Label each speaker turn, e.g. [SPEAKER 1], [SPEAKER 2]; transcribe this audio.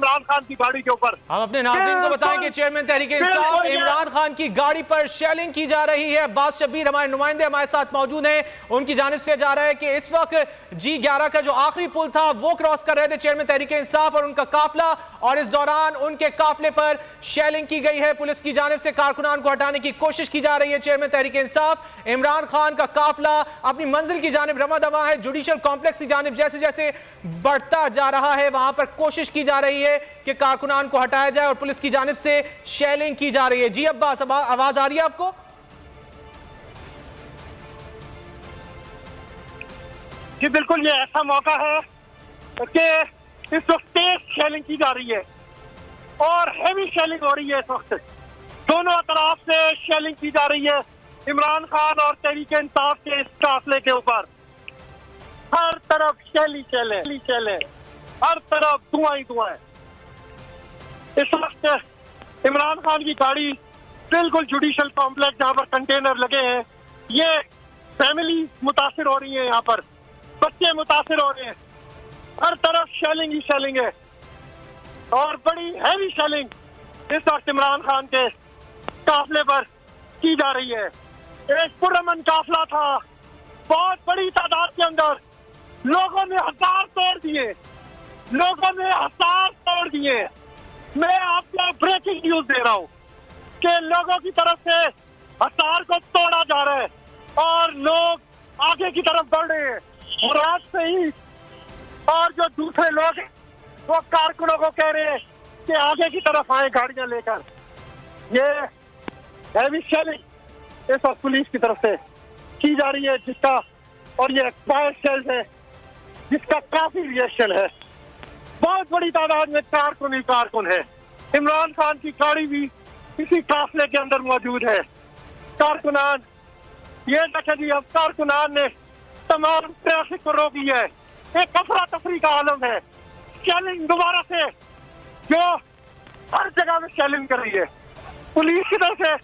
[SPEAKER 1] इमरान खान की गाड़ी के ऊपर।
[SPEAKER 2] हम अपने नाज़रीन को बताएं कि चेयरमैन तहरीक इंसाफ इमरान खान की गाड़ी पर शेलिंग की जा रही है। अब्बास शब्बीर हमारे नुमाइंदे हमारे साथ मौजूद हैं। उनकी जानिब से जा रहा है कि इस वक्त G11 का जो आखिरी पुल था वो क्रॉस कर रहे थे चेयरमैन तहरीक इंसाफ और उनका काफिला, और इस दौरान उनके काफिले पर शेलिंग की गई है। पुलिस की जानिब से कारकुनान को हटाने की कोशिश की जा रही है। चेयरमैन तहरीक इंसाफ इमरान खान का काफिला अपनी मंजिल की जानिब रवा दवा है। जुडिशल कॉम्प्लेक्स की जानिब जैसे जैसे बढ़ता जा रहा है वहां पर कोशिश की जा रही है कि कारकुनान को हटाया जाए और पुलिस की जानिब से शेलिंग की जा रही है। जी अब्बास, आवाज आ रही है आपको?
[SPEAKER 1] जी बिल्कुल, ये ऐसा मौका है कि इस वक्त तेज शेलिंग की जा रही है और हेवी शेलिंग हो रही है। इस वक्त दोनों तरफ से शेलिंग की जा रही है इमरान खान और तहरीक इंसाफ के इस काफिले के ऊपर। हर तरफ शेल है, हर तरफ धुआं ही धुआं है। इस वक्त इमरान खान की गाड़ी बिल्कुल जुडिशल कॉम्प्लेक्स जहाँ पर कंटेनर लगे हैं, ये फैमिली मुतासिर हो रही है, यहाँ पर बच्चे मुतासिर हो रहे हैं। हर तरफ शेलिंग ही शेलिंग है और बड़ी हैवी शेलिंग इस वक्त इमरान खान के काफिले पर की जा रही है। एक पुरअमन काफिला था, बहुत बड़ी तादाद के अंदर लोगों ने हथियार तोड़ दिए। मैं आपको ब्रेकिंग न्यूज दे रहा हूँ कि लोगों की तरफ से हथियार को तोड़ा जा रहा है और लोग आगे की तरफ बढ़ रहे हैं। रात से ही और जो दूसरे लोग हैं वो कारकुनों को कह रहे हैं कि आगे की तरफ आए गाड़ियां लेकर। ये हैवी शेलिंग इस वक्त पुलिस की तरफ से की जा रही है, जिसका और ये एक्सपायर शेल्स है जिसका काफी रिएक्शन है। बहुत बड़ी तादाद में कारकुन है। इमरान खान की गाड़ी भी इसी काफिले के अंदर मौजूद है। कारकुनान, ये देखें जी, अब कारकुनान ने तमाम ट्रैफिक को रोक लिया है। एक अफरा तफरी का आलम है। शेलिंग दोबारा से जो हर जगह में शेलिंग कर रही है। पुलिस की तरफ से